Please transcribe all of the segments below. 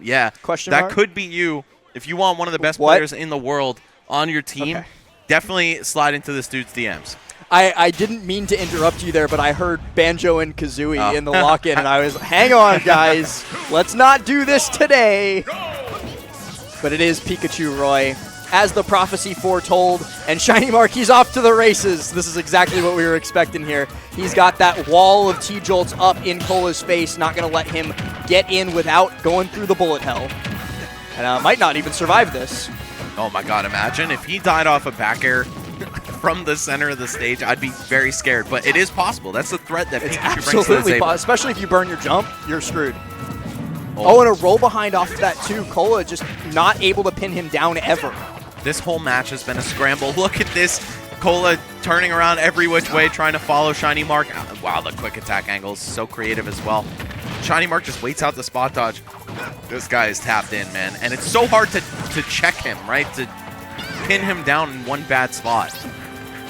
Yeah. Question that mark? could be you. If you want one of the best players in the world on your team, definitely slide into this dude's DMs. I didn't mean to interrupt you there, but I heard Banjo and Kazooie in the lock-in, and I was, hang on, guys. Let's not do this today. But it is Pikachu Roy, as the prophecy foretold. And ShinyMark, he's off to the races. This is exactly what we were expecting here. He's got that wall of T-Jolts up in Kola's face, not going to let him get in without going through the bullet hell. And might not even survive this. Oh, my God. Imagine if he died off a back air from the center of the stage, I'd be very scared. But it is possible. That's the threat that Pikachu brings to the table. Especially if you burn your jump, you're screwed. Oh, and a roll behind off of that, too. Kola just not able to pin him down ever. This whole match has been a scramble. Look at this. Kola turning around every which way, trying to follow ShinyMark. Wow, the quick attack angle is so creative as well. ShinyMark just waits out the spot dodge. This guy is tapped in, man. And it's so hard to check him, right? To pin him down in one bad spot.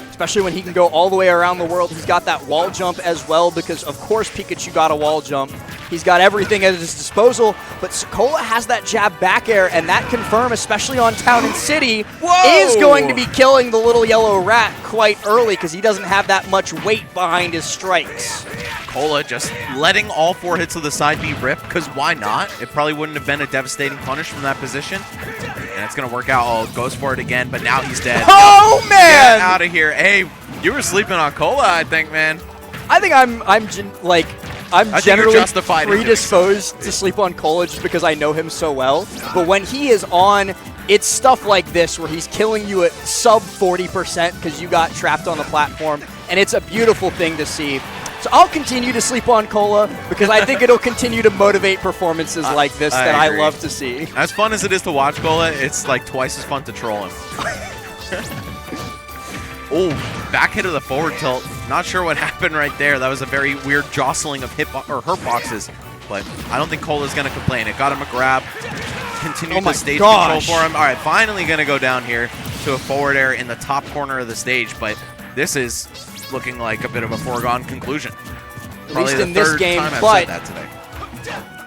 Especially when he can go all the way around the world. He's got that wall jump as well because, of course, Pikachu got a wall jump. He's got everything at his disposal, but Kola has that jab back air, and that confirm, especially on Town and City, is going to be killing the little yellow rat quite early because he doesn't have that much weight behind his strikes. Kola just letting all 4 hits of the side B rip, because why not? It probably wouldn't have been a devastating punish from that position. And it's going to work out. Oh, goes for it again, but now he's dead. Oh, man! Get out of here. Hey, you were sleeping on Kola, I think, man. I think I'm generally predisposed to sleep on Kola just because I know him so well. But when he is on, it's stuff like this where he's killing you at sub 40% because you got trapped on the platform. And it's a beautiful thing to see. So I'll continue to sleep on Kola because I think it'll continue to motivate performances like this that I love to see. As fun as it is to watch Kola, it's like twice as fun to troll him. Oh, back hit of the forward tilt. Not sure what happened right there. That was a very weird jostling of hurt boxes. But I don't think Kola's going to complain. It got him a grab. Continued the stage control for him. All right, finally going to go down here to a forward air in the top corner of the stage. But this is looking like a bit of a foregone conclusion. At least in this game, but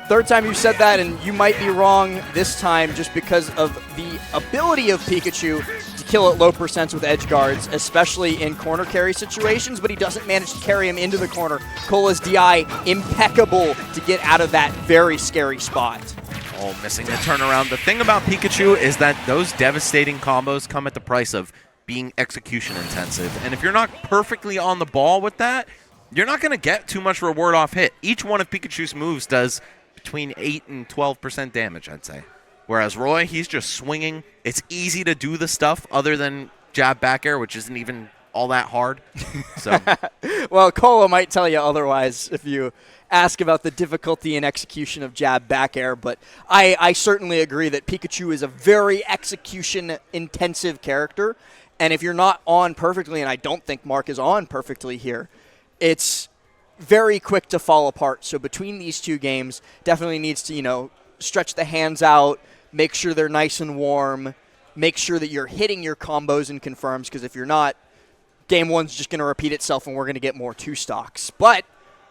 third time you said that, and you might be wrong this time just because of the ability of Pikachu to kill at low percents with edge guards, especially in corner carry situations, but he doesn't manage to carry him into the corner. Kola's DI impeccable to get out of that very scary spot. Oh, missing the turnaround. The thing about Pikachu is that those devastating combos come at the price of being execution intensive. And if you're not perfectly on the ball with that, you're not going to get too much reward off hit. Each one of Pikachu's moves does between 8 and 12% damage, I'd say. Whereas Roy, he's just swinging. It's easy to do the stuff other than jab back air, which isn't even all that hard. So, well, Kola might tell you otherwise if you ask about the difficulty in execution of jab back air, but I certainly agree that Pikachu is a very execution-intensive character. And if you're not on perfectly, and I don't think Mark is on perfectly here, it's very quick to fall apart. So between these two games, definitely needs to, stretch the hands out, make sure they're nice and warm, make sure that you're hitting your combos and confirms, because if you're not, game one's just going to repeat itself and we're going to get more two stocks. But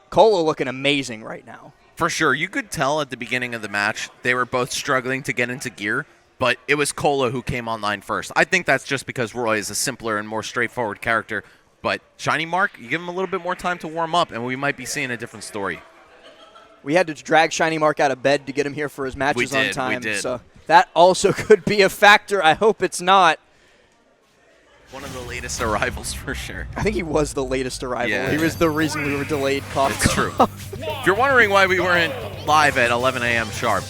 Kola looking amazing right now. For sure. You could tell at the beginning of the match they were both struggling to get into gear. But it was Kola who came online first. I think that's just because Roy is a simpler and more straightforward character. But ShinyMark, you give him a little bit more time to warm up, and we might be seeing a different story. We had to drag ShinyMark out of bed to get him here for his matches on time. We did. So that also could be a factor. I hope it's not. One of the latest arrivals for sure. I think he was the latest arrival. Yeah, he was the reason we were delayed. It's true. If you're wondering why we weren't live at 11 a.m. sharp,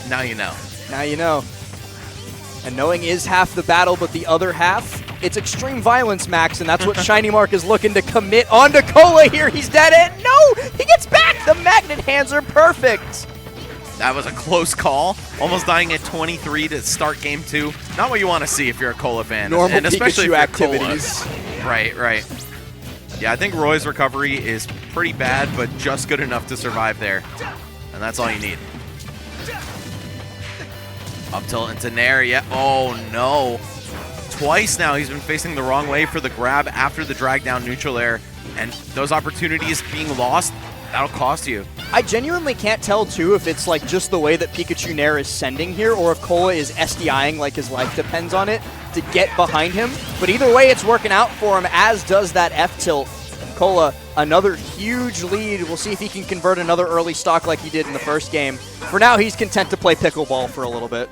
now you know. Now you know. And knowing is half the battle, but the other half, it's extreme violence, Max, and that's what ShinyMark is looking to commit onto Kola here. He's dead end. No! He gets back! The magnet hands are perfect! That was a close call. Almost dying at 23 to start game 2. Not what you want to see if you're a Kola fan. Normal and especially Pikachu if you're activities. Kola. Right. Yeah, I think Roy's recovery is pretty bad, but just good enough to survive there. And that's all you need. Up tilt into Nair, yeah. Oh, no. Twice now he's been facing the wrong way for the grab after the drag down neutral air. And those opportunities being lost That'll cost you. I genuinely can't tell, too, if it's like just the way that Pikachu Nair is sending here or if Kola is SDIing like his life depends on it to get behind him. But either way, it's working out for him, as does that F-tilt. Kola, another huge lead. We'll see if he can convert another early stock like he did in the first game. For now, he's content to play pickleball for a little bit.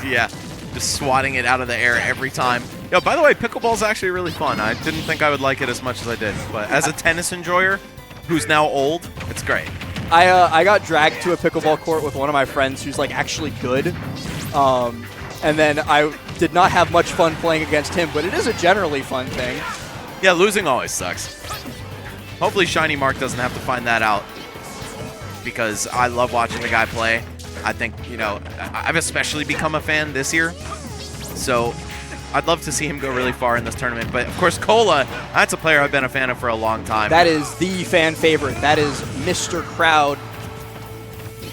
Yeah, just swatting it out of the air every time. Yo, by the way, pickleball's actually really fun. I didn't think I would like it as much as I did. But as a tennis enjoyer who's now old, it's great. I got dragged to a pickleball court with one of my friends who's like actually good. And then I did not have much fun playing against him, but it is a generally fun thing. Yeah, losing always sucks. Hopefully ShinyMark doesn't have to find that out, because I love watching the guy play. I think, you know, I've especially become a fan this year. So I'd love to see him go really far in this tournament. But, of course, Kola, that's a player I've been a fan of for a long time. That is the fan favorite. That is Mr. Crowd.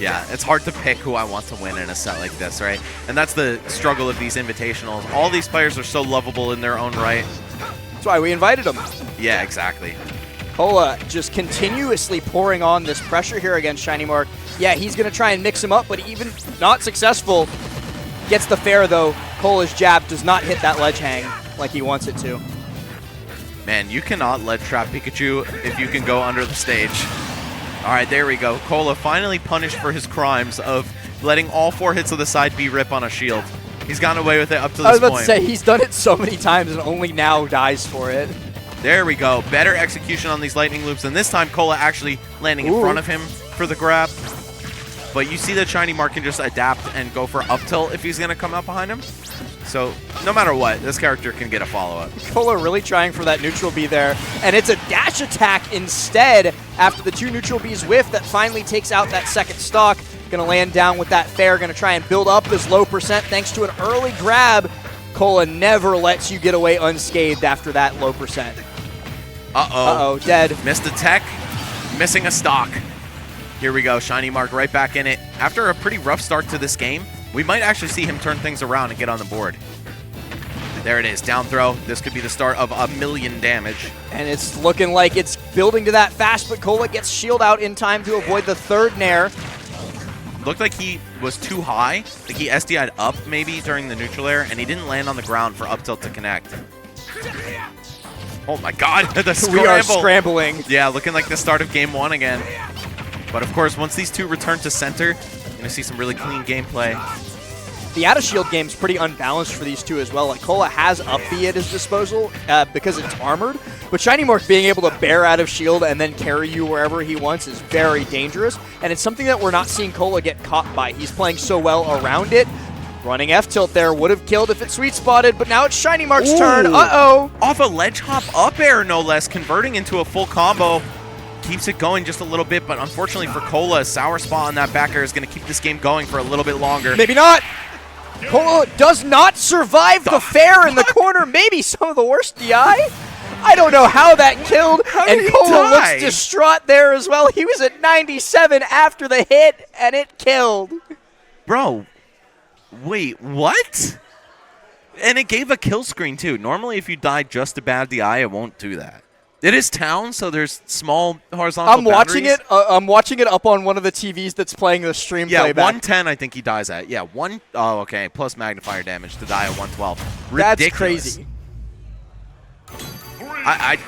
Yeah, it's hard to pick who I want to win in a set like this, right? And that's the struggle of these invitationals. All these players are so lovable in their own right. That's why we invited them. Yeah, exactly. Kola just continuously pouring on this pressure here against ShinyMark. Yeah, he's going to try and mix him up, but even not successful. Gets the fair, though. Kola's jab does not hit that ledge hang like he wants it to. Man, you cannot ledge trap Pikachu if you can go under the stage. All right, there we go. Kola finally punished for his crimes of letting all 4 hits of the side B rip on a shield. He's gotten away with it up to this point. I was about to say, he's done it so many times and only now dies for it. There we go. Better execution on these lightning loops, and this time Kola actually landing in front of him for the grab. But you see that ShinyMark can just adapt and go for up tilt if he's going to come up behind him. So no matter what, this character can get a follow-up. Kola really trying for that neutral B there, and it's a dash attack instead after the 2 neutral Bs whiff that finally takes out that second stock. Going to land down with that fair, going to try and build up this low percent thanks to an early grab. Kola never lets you get away unscathed after that low percent. Uh-oh, dead. Missed a tech, missing a stock. Here we go, ShinyMark right back in it. After a pretty rough start to this game, we might actually see him turn things around and get on the board. There it is, down throw. This could be the start of 1,000,000 damage. And it's looking like it's building to that fast, but Kola gets shield out in time to avoid the third nair. Looked like he was too high. Like he SDI'd up maybe during the neutral air, and he didn't land on the ground for up tilt to connect. Oh my god, the scramble. We are scrambling. Yeah, looking like the start of game 1 again. But of course, once these 2 return to center, you're going to see some really clean gameplay. The out-of-shield game's pretty unbalanced for these 2 as well. Like, Kola has up B at his disposal because it's armored, but ShinyMark being able to bear out of shield and then carry you wherever he wants is very dangerous, and it's something that we're not seeing Kola get caught by. He's playing so well around it. Running F-tilt there would have killed if it sweet spotted, but now it's ShinyMark's turn. Uh-oh! Off a ledge hop up air, no less, converting into a full combo. Keeps it going just a little bit, but unfortunately for Kola, a sour spot on that back air is going to keep this game going for a little bit longer. Maybe not! Kola does not survive the fair in the corner. Maybe some of the worst DI? I don't know how that killed, and Kola looks distraught there as well. He was at 97 after the hit, and it killed. Bro, wait, what? And it gave a kill screen, too. Normally, if you die just a bad DI, it won't do that. It is town, so there's small horizontal boundaries. I'm watching it up on one of the TVs that's playing the stream playback. Yeah, 110 I think he dies at. Yeah, oh, okay, plus magnifier damage to die at 112. Ridiculous. That's crazy. I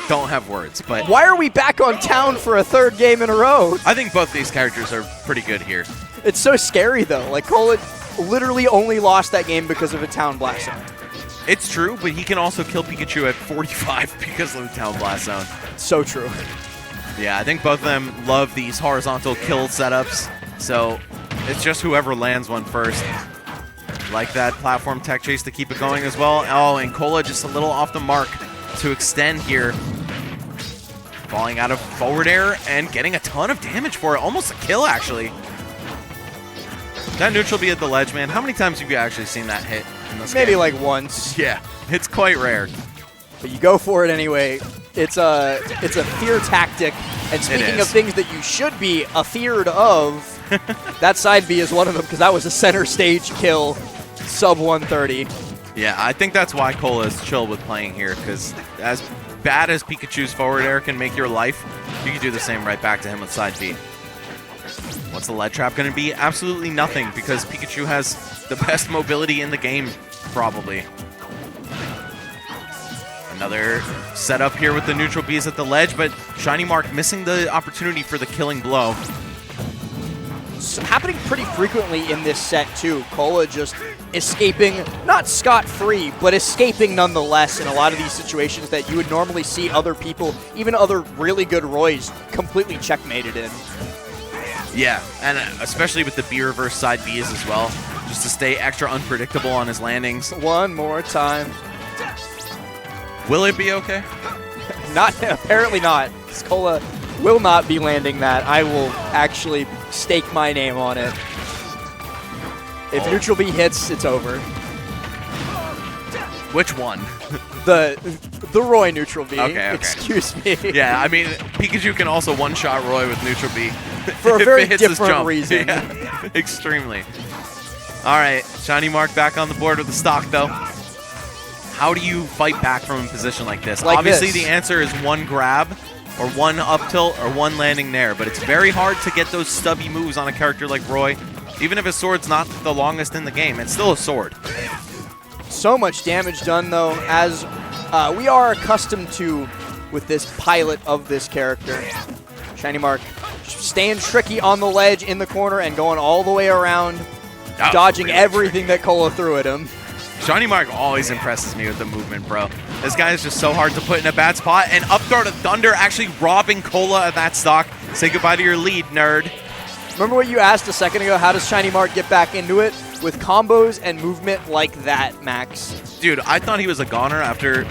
don't have words, but... Why are we back on town for a 3rd game in a row? I think both these characters are pretty good here. It's so scary, though. Like, Kola literally only lost that game because of a town blast zone. It's true, but he can also kill Pikachu at 45 because of the town blast zone. So true. Yeah, I think both of them love these horizontal kill setups, so it's just whoever lands one first. Like that platform tech chase to keep it going as well. Oh, and Kola just a little off the mark to extend here. Falling out of forward air and getting a ton of damage for it. Almost a kill, actually. That neutral B at the ledge, man. How many times have you actually seen that hit in this game? Maybe like once. Yeah, it's quite rare. But you go for it anyway. It's a fear tactic. And speaking of things that you should be afeared of, that side B is one of them because that was a center stage kill, sub 130. Yeah, I think that's why Kola is chill with playing here, because as bad as Pikachu's forward air can make your life, you can do the same right back to him with side B. What's the lead trap going to be? Absolutely nothing, because Pikachu has the best mobility in the game, probably. Another setup here with the neutral Bs at the ledge, but ShinyMark missing the opportunity for the killing blow. It's happening pretty frequently in this set, too. Kola just escaping, not scot-free, but escaping nonetheless in a lot of these situations that you would normally see other people, even other really good Roys, completely checkmated in. Yeah, and especially with the B reverse side Bs as well, just to stay extra unpredictable on his landings. One more time. Will it be okay? Not, apparently not. Kola will not be landing that. I will actually stake my name on it. If neutral B hits, it's over. Which one? The Roy neutral B. Okay. Excuse me. Yeah, I mean, Pikachu can also one-shot Roy with neutral B. For a very different reason. Yeah, extremely. All right, ShinyMark back on the board with the stock, though. How do you fight back from a position like this? Obviously, the answer is one grab, or one up tilt, or one landing nair, but it's very hard to get those stubby moves on a character like Roy. Even if his sword's not the longest in the game, it's still a sword. So much damage done, though, as we are accustomed to with this pilot of this character. ShinyMark staying tricky on the ledge in the corner and going all the way around, dodging everything that Kola threw at him. ShinyMark always impresses me with the movement, bro. This guy is just so hard to put in a bad spot, and up throw to Thunder actually robbing Kola of that stock. Say goodbye to your lead, nerd. Remember what you asked a second ago? How does ShinyMark get back into it? With combos and movement like that, Max. Dude, I thought he was a goner after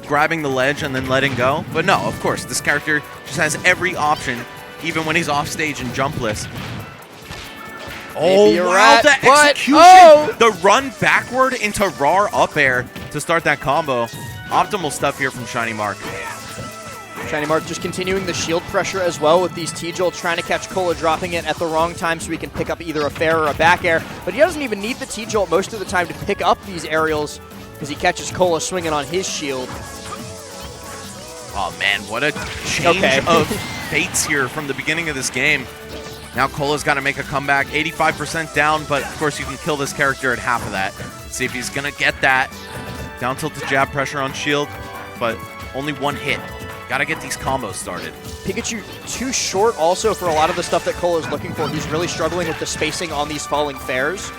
grabbing the ledge and then letting go. But no, of course, this character just has every option, even when he's off stage and jumpless. Oh, wow, the execution! The run backward into raw up air to start that combo. Optimal stuff here from ShinyMark. ShinyMark just continuing the shield pressure as well with these T-Jolt, trying to catch Kola dropping it at the wrong time so he can pick up either a fair or a back air. But he doesn't even need the T-Jolt most of the time to pick up these aerials because he catches Kola swinging on his shield. Oh man, what a change of fates here from the beginning of this game. Now Kola's got to make a comeback, 85% down, but of course you can kill this character at half of that. Let's see if he's going to get that. Down tilt to jab pressure on shield, but only one hit. Got to get these combos started. Pikachu too short also for a lot of the stuff that Kola is looking for. He's really struggling with the spacing on these falling fairs.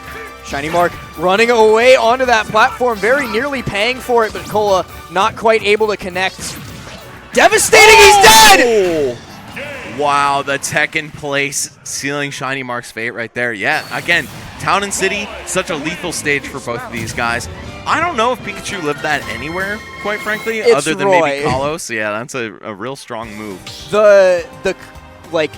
ShinyMark running away onto that platform, very nearly paying for it, but Kola not quite able to connect. Devastating, he's dead! Wow, the tech in place, sealing ShinyMark's fate right there. Yeah, again, Town and City, such a lethal stage for both of these guys. I don't know if Pikachu lived that anywhere, quite frankly, other than maybe Kalos. Yeah, that's a real strong move. The like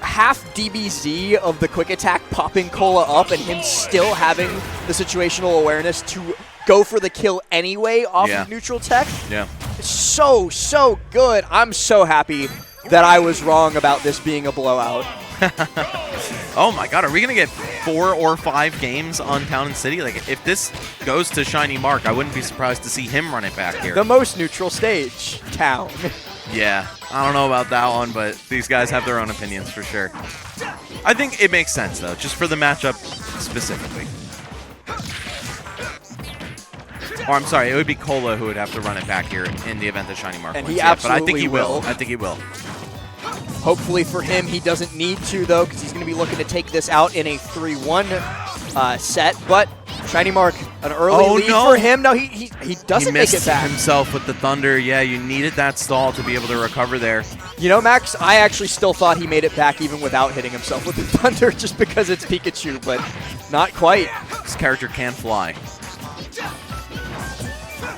half DBZ of the quick attack popping Kola up and him still having the situational awareness to go for the kill anyway off of neutral tech. Yeah. So good. I'm so happy that I was wrong about this being a blowout. Oh my god, are we going to get 4 or 5 games on Town and City? Like, if this goes to ShinyMark, I wouldn't be surprised to see him run it back here. The most neutral stage, Town. Yeah, I don't know about that one, but these guys have their own opinions for sure. I think it makes sense, though, just for the matchup specifically. Or, I'm sorry, it would be Kola who would have to run it back here in the event that ShinyMark wins. He absolutely but I think he will. I think he will. Hopefully for him, he doesn't need to, though, because he's going to be looking to take this out in a 3-1 set. But ShinyMark, an early lead for him. No, he doesn't make it back. He missed himself with the Thunder. Yeah, you needed that stall to be able to recover there. You know, Max, I actually still thought he made it back even without hitting himself with the Thunder just because it's Pikachu, but not quite. This character can fly.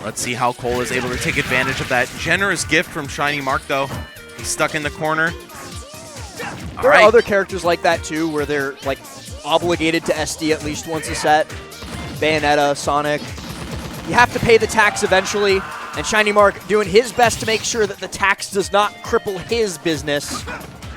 Let's see how Kola is able to take advantage of that generous gift from ShinyMark, though. He's stuck in the corner. There are other characters like that, too, where they're, like, obligated to SD at least once a set. Bayonetta, Sonic. You have to pay the tax eventually, and ShinyMark doing his best to make sure that the tax does not cripple his business,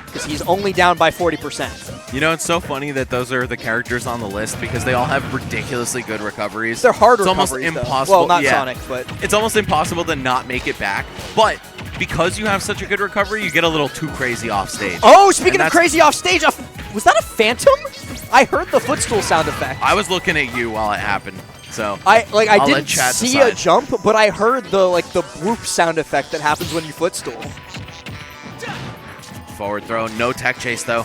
because he's only down by 40%. You know, it's so funny that those are the characters on the list because they all have ridiculously good recoveries. They're hard It's almost recoveries, though. impossible. Well, not yeah. Sonic, but It's almost impossible to not make it back. But because you have such a good recovery, you get a little too crazy off stage. oh, speaking of crazy off stage, was that a phantom? I heard the footstool sound effect. I was looking at you while it happened. So I I'll didn't let Chad see decide. a jump, but I heard the whoop sound effect that happens when you footstool. Forward throw, no tech chase though.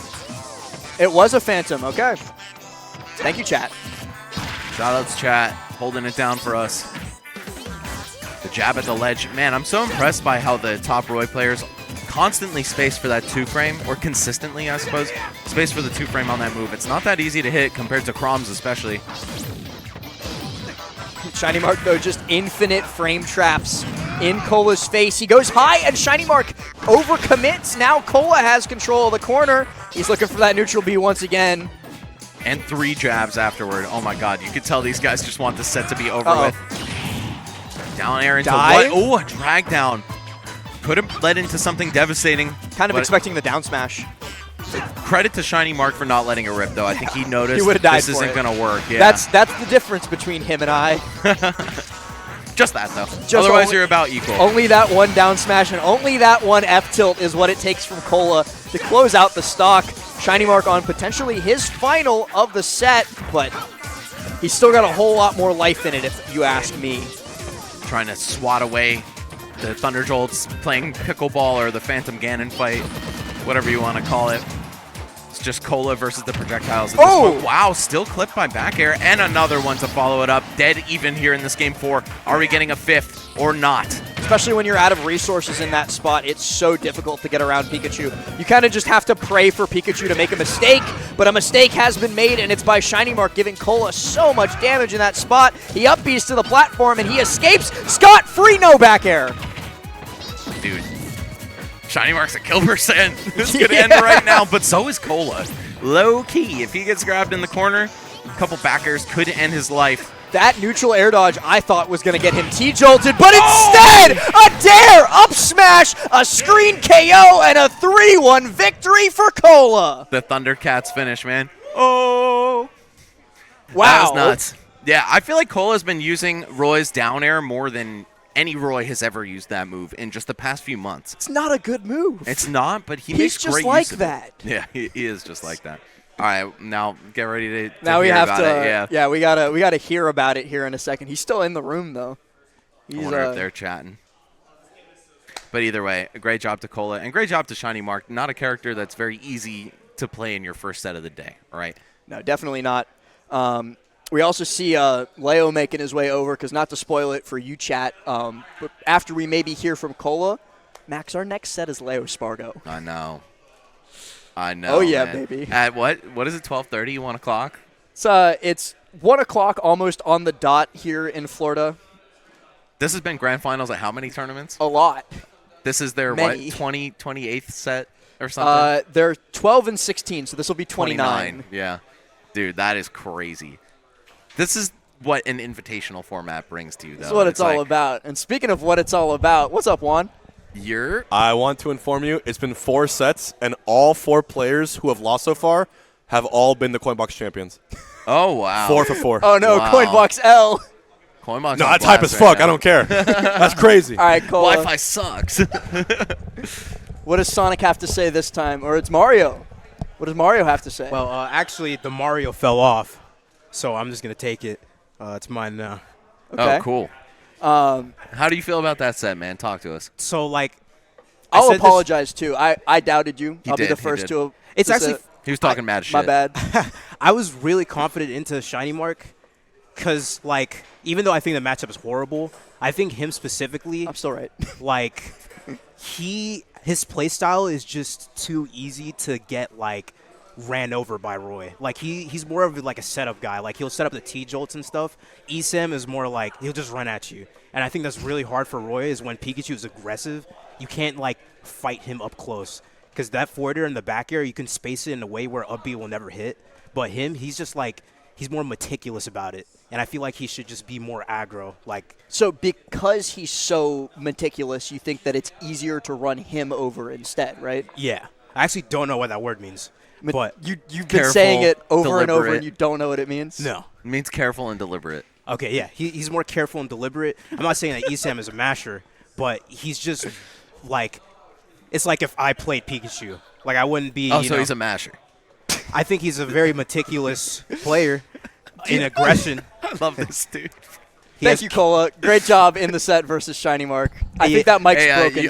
It was a phantom. Okay. Thank you, chat. Shoutouts chat, holding it down for us. The jab at the ledge. Man, I'm so impressed by how the top Roy players constantly space for that 2-frame, or consistently, I suppose, space for the 2-frame on that move. It's not that easy to hit compared to Chroms especially. ShinyMark, though, just infinite frame traps in Kola's face. He goes high, and ShinyMark overcommits. Now Kola has control of the corner. He's looking for that neutral B once again. And 3 jabs afterward. Oh my god, you could tell these guys just want this set to be over with. Down air into Dive? what? Oh, a drag down. Could have led into something devastating. Kind of but expecting the down smash. Credit to ShinyMark for not letting it rip, though. I think he noticed He would've died this for isn't it. going to work. Yeah. That's the difference between him and I. Just that, though. Just Otherwise, only- you're about equal. Only that one down smash and only that one F tilt is what it takes from Kola to close out the stock. ShinyMark on potentially his final of the set, but he's still got a whole lot more life in it, if you ask me. Trying to swat away the Thunder Jolts, playing pickleball or the Phantom Ganon fight, whatever you want to call it. It's just Kola versus the projectiles. At this point. Wow, still clipped by back air, and another one to follow it up. Dead even here in this game 4. Are we getting a 5th or not? Especially when you're out of resources in that spot, it's so difficult to get around Pikachu. You kind of just have to pray for Pikachu to make a mistake, but a mistake has been made, and it's by ShinyMark giving Kola so much damage in that spot. He up B's to the platform, and he escapes scot-free, no back air. Dude, ShinyMark's a kill percent. This could end right now, but so is Kola. Low key, if he gets grabbed in the corner, a couple backers could end his life. That neutral air dodge I thought was going to get him T-jolted, but instead, a dare up smash, a screen KO, and a 3-1 victory for Kola. The Thundercats finish, man. Oh. Wow. That was nuts. Yeah, I feel like Kola's been using Roy's down air more than any Roy has ever used that move in just the past few months. It's not a good move. It's not, but He's makes just great like use of that. it. Yeah, he is just like that. All right, now get ready to Now we hear have about to. it. Yeah. We gotta hear about it here in a second. He's still in the room though. I wonder if they're chatting. But either way, a great job to Kola and great job to ShinyMark. Not a character that's very easy to play in your first set of the day. All right. No, definitely not. We also see Leo making his way over, because not to spoil it for you, chat, but after we maybe hear from Kola, Max, our next set is Leo Spargo. I know. Oh, yeah, man. baby. At what is it, 12:30, 1 o'clock? It's 1 o'clock, almost on the dot here in Florida. This has been grand finals at how many tournaments? A lot. This is their, Many. 28th set or something? They're 12 and 16, so this will be 29. Yeah. Dude, that is crazy. This is what an invitational format brings to you, though. That's what it's all about. And speaking of what it's all about, what's up, Juan? I want to inform you, it's been 4 sets, and all 4 players who have lost so far have all been the Coinbox champions. Oh, wow. 4 for 4. Oh, no, Wow. Coinbox L. Coinbox No, on that's hype blast as fuck. right I don't care. That's crazy. All right, Kola. Wi-Fi sucks. What does Sonic have to say this time? Or it's Mario. What does Mario have to say? Well, actually, the Mario fell off, so I'm just going to take it. It's mine now. Okay. Oh, cool. How do you feel about that set, man? Talk to us. So, like, I'll said this- apologize, too. I doubted you. I'll be did, the he first did. to It's to actually say- He was talking mad shit. My bad. I was really confident into ShinyMark because, like, even though I think the matchup is horrible, I think him specifically, I'm still right. like, his playstyle is just too easy to get, like, ran over by Roy. Like, he's more of, like, a setup guy. Like, he'll set up the T-jolts and stuff. Esam is more like, he'll just run at you. And I think that's really hard for Roy is when Pikachu is aggressive, you can't, like, fight him up close. Because that forward air in the back air, you can space it in a way where up B will never hit. But him, he's just, like, he's more meticulous about it. And I feel like he should just be more aggro. Like, So because he's so meticulous, you think that it's easier to run him over instead, right? yeah. I actually don't know what that word means. But you've been careful, saying it over and over, deliberate. and you don't know what it means. no. It means careful and deliberate. Okay, yeah, he's more careful and deliberate. I'm not saying that Esam is a masher, but he's just like, it's like if I played Pikachu. Like I wouldn't be. Oh, so he's a masher. I think he's a very meticulous player in aggression. I love this dude. Thank you, Kola. Great job in the set versus ShinyMark. I think that mic's broken.